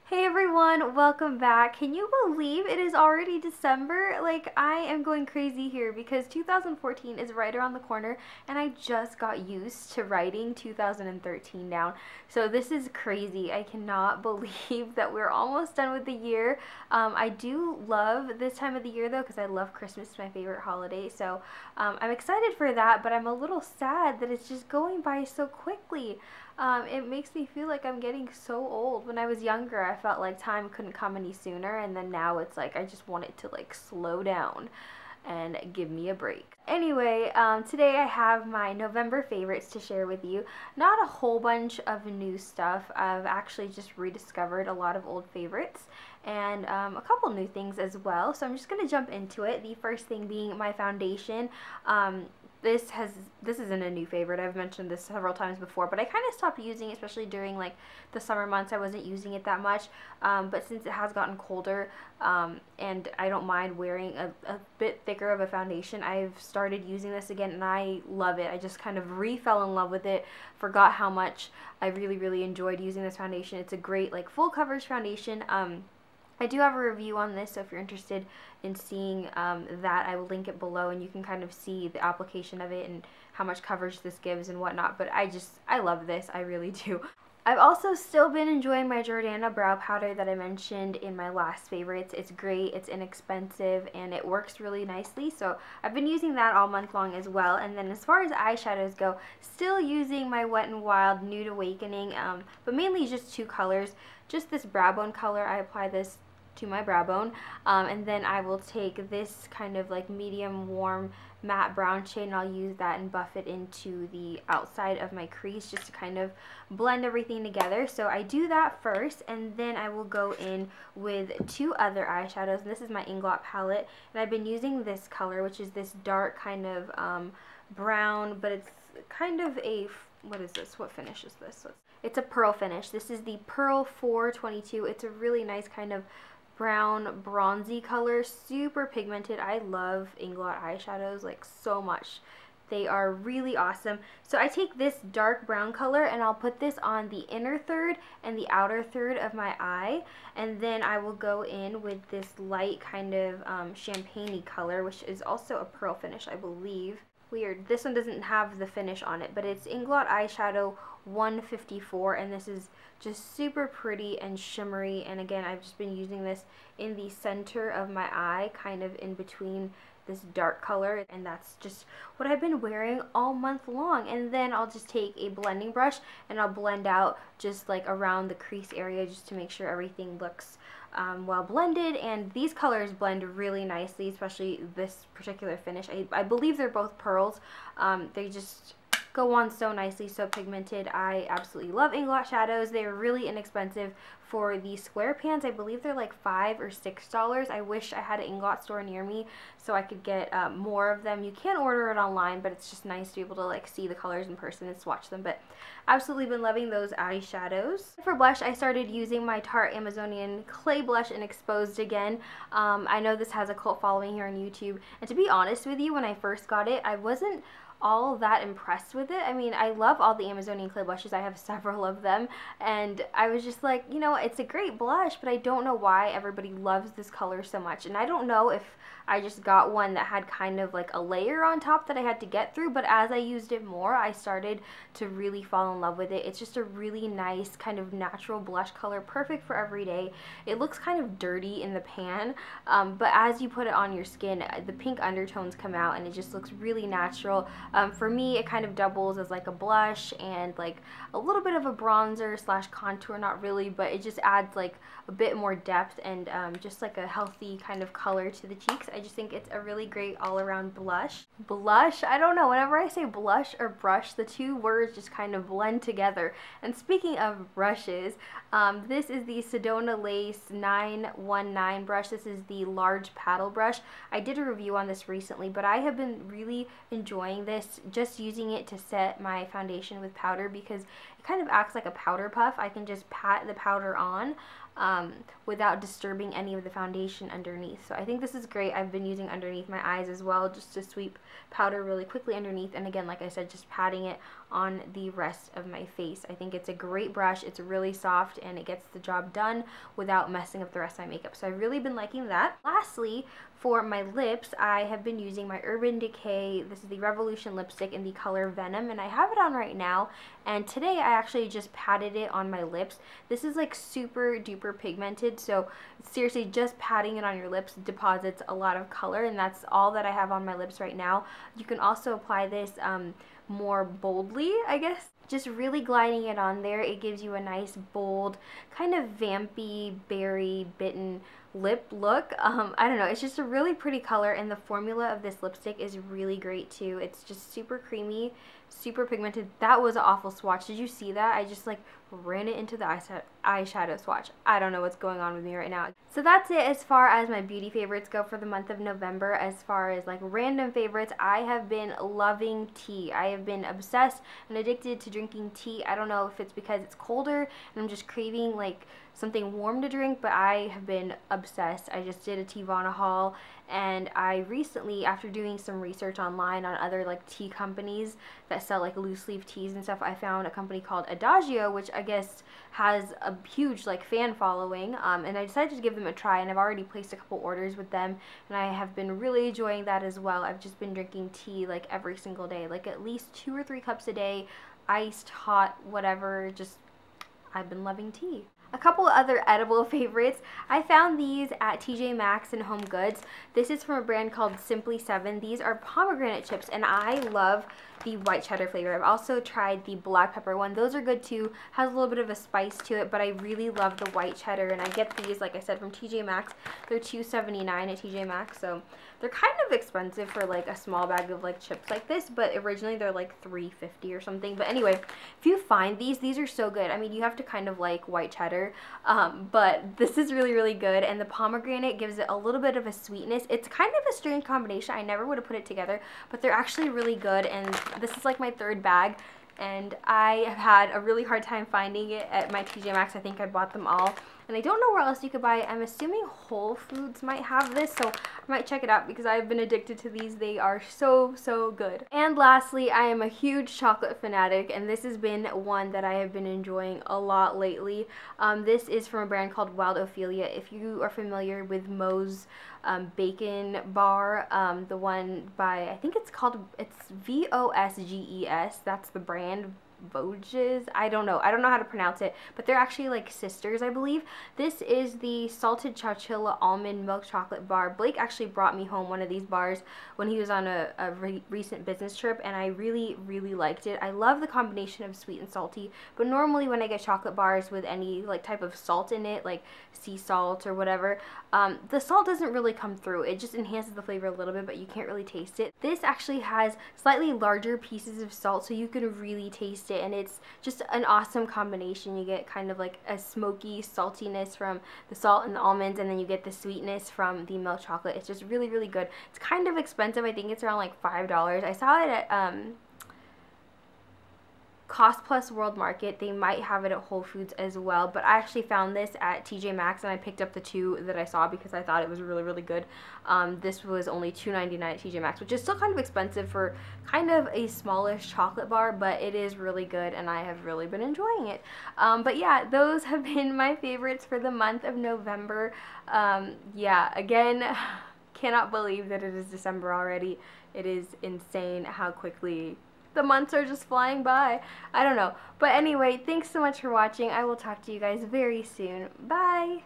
Hey everyone, welcome back. Can you believe it is already December? Like, I am going crazy here because 2014 is right around the corner and I just got used to writing 2013 down. So this is crazy. I cannot believe that we're almost done with the year. I do love this time of the year though because I love Christmas. It's my favorite holiday. So I'm excited for that, but I'm a little sad that it's just going by so quickly. It makes me feel like I'm getting so old. When I was younger, I felt like time couldn't come any sooner, and then now it's like I just want it to like slow down and give me a break. Anyway, today I have my November favorites to share with you. Not a whole bunch of new stuff. I've actually just rediscovered a lot of old favorites and a couple new things as well. So I'm just going to jump into it. The first thing being my foundation. This isn't a new favorite. I've mentioned this several times before, but I kind of stopped using it, especially during like the summer months. I wasn't using it that much, but since it has gotten colder and I don't mind wearing a bit thicker of a foundation, I've started using this again and I love it. I just kind of fell in love with it, forgot how much I really enjoyed using this foundation. It's a great like full coverage foundation. I do have a review on this, so if you're interested in seeing that, I will link it below and you can kind of see the application of it and how much coverage this gives and whatnot. But I love this. I really do. I've also still been enjoying my Jordana brow powder that I mentioned in my last favorites. It's great, it's inexpensive, and it works really nicely. So I've been using that all month long as well. And then as far as eyeshadows go, still using my Wet n Wild Nude Awakening, but mainly just two colors. Just this brow bone color. I apply this to my brow bone, and then I will take this kind of like medium warm matte brown shade and I'll use that and buff it into the outside of my crease just to kind of blend everything together. So I do that first, and then I will go in with two other eyeshadows, and this is my Inglot palette, and I've been using this color, which is this dark kind of brown, but it's kind of a, what is this? What finish is this? It's a pearl finish. This is the Pearl 422. It's a really nice kind of brown bronzy color, super pigmented. I love Inglot eyeshadows like so much. They are really awesome. So I take this dark brown color and I'll put this on the inner third and the outer third of my eye, and then I will go in with this light kind of champagne-y color, which is also a pearl finish, I believe. Weird, this one doesn't have the finish on it, but it's Inglot Eyeshadow 154, and this is just super pretty and shimmery. And again, I've just been using this in the center of my eye, kind of in between this dark color, and that's just what I've been wearing all month long. And then I'll just take a blending brush and I'll blend out just like around the crease area just to make sure everything looks well blended. And these colors blend really nicely, especially this particular finish. I believe they're both pearls. They just go on so nicely, so pigmented. I absolutely love Inglot shadows. They're really inexpensive. For the square pans, I believe they're like $5 or $6. I wish I had an Inglot store near me so I could get more of them. You can order it online, but it's just nice to be able to like see the colors in person and swatch them. But absolutely been loving those eyeshadows. For blush, I started using my Tarte Amazonian Clay Blush in Exposed again. I know this has a cult following here on YouTube, and to be honest with you, when I first got it, I wasn't all that impressed with it. I mean, I love all the Amazonian clay blushes. I have several of them, and I was just like, you know, it's a great blush, but I don't know why everybody loves this color so much. And I don't know if I just got one that had kind of like a layer on top that I had to get through, but as I used it more, I started to really fall in love with it. It's just a really nice kind of natural blush color, perfect for every day. It looks kind of dirty in the pan, but as you put it on your skin, the pink undertones come out and it just looks really natural. For me, it kind of doubles as like a blush and like a little bit of a bronzer slash contour, not really, but it just adds like a bit more depth and just like a healthy kind of color to the cheeks. I just think it's a really great all-around blush. Blush? I don't know. Whenever I say blush or brush, the two words just kind of blend together. And speaking of brushes, this is the Sedona Lace 919 brush. This is the large paddle brush. I did a review on this recently, but I have been really enjoying this, just using it to set my foundation with powder because it kind of acts like a powder puff. I can just pat the powder on without disturbing any of the foundation underneath. So I think this is great. I've been using underneath my eyes as well, just to sweep powder really quickly underneath, and again, like I said, just patting it on the rest of my face. I think it's a great brush. It's really soft and it gets the job done without messing up the rest of my makeup. So I've really been liking that. Lastly, for my lips, I have been using my Urban Decay, this is the Revolution lipstick in the color Venom, and I have it on right now, and today I actually just patted it on my lips. This is like super duper pigmented, so seriously, just patting it on your lips deposits a lot of color, and that's all that I have on my lips right now. You can also apply this more boldly, I guess. Just really gliding it on there, it gives you a nice bold, kind of vampy, berry, bitten lip look. I don't know, it's just a really pretty color, and the formula of this lipstick is really great too. It's just super creamy, super pigmented. That was an awful swatch. Did you see that? I just like ran it into the eyeshadow swatch. I don't know what's going on with me right now. So that's it as far as my beauty favorites go for the month of November. As far as like random favorites, I have been loving tea. I have been obsessed and addicted to drinking tea. I don't know if it's because it's colder and I'm just craving like something warm to drink, but I have been obsessed. I just did a Teavana haul, and I recently, after doing some research online on other like tea companies that sell like loose leaf teas and stuff, I found a company called Adagio, which I guess has a huge like fan following, and I decided to give them a try, and I've already placed a couple orders with them, and I have been really enjoying that as well. I've just been drinking tea like every single day, like at least 2 or 3 cups a day, iced, hot, whatever. Just I've been loving tea. A couple other edible favorites. I found these at TJ Maxx and Home Goods. This is from a brand called Simply 7. These are pomegranate chips, and I love the white cheddar flavor. I've also tried the black pepper one. Those are good too. Has a little bit of a spice to it, but I really love the white cheddar, and I get these, like I said, from TJ Maxx. They're $2.79 at TJ Maxx, so they're kind of expensive for like a small bag of like chips like this, but originally they're like $3.50 or something. But anyway, if you find these are so good. I mean, you have to kind of like white cheddar, but this is really, really good, and the pomegranate gives it a little bit of a sweetness. It's kind of a strange combination. I never would have put it together, but they're actually really good, and this is like my 3rd bag, and I have had a really hard time finding it at my TJ Maxx. I think I bought them all, and I don't know where else you could buy it. I'm assuming Whole Foods might have this, so I might check it out because I've been addicted to these. They are so, so good. And lastly, I am a huge chocolate fanatic, and this has been one that I have been enjoying a lot lately. This is from a brand called Wild Ophelia. If you are familiar with Moe's bacon bar, the one by, I think it's Vosges, that's the brand. Voges, I don't know how to pronounce it, but they're actually like sisters, I believe. This is the salted chowchilla almond milk chocolate bar. Blake actually brought me home one of these bars when he was on a recent business trip, and I really, really liked it. I love the combination of sweet and salty, but normally when I get chocolate bars with any like type of salt in it, like sea salt or whatever, the salt doesn't really come through. It just enhances the flavor a little bit, but you can't really taste it. This actually has slightly larger pieces of salt, so you can really taste it, and it's just an awesome combination. You get kind of like a smoky saltiness from the salt and the almonds, and then you get the sweetness from the milk chocolate. It's just really, really good. It's kind of expensive. I think it's around like $5. I saw it at Cost Plus World Market. They might have it at Whole Foods as well, but I actually found this at TJ Maxx, and I picked up the 2 that I saw because I thought it was really, really good. This was only $2.99 at TJ Maxx, which is still kind of expensive for kind of a smallish chocolate bar, but it is really good, and I have really been enjoying it. But yeah, those have been my favorites for the month of November. Yeah, again, cannot believe that it is December already. It is insane how quickly the months are just flying by. I don't know. But anyway, thanks so much for watching. I will talk to you guys very soon. Bye!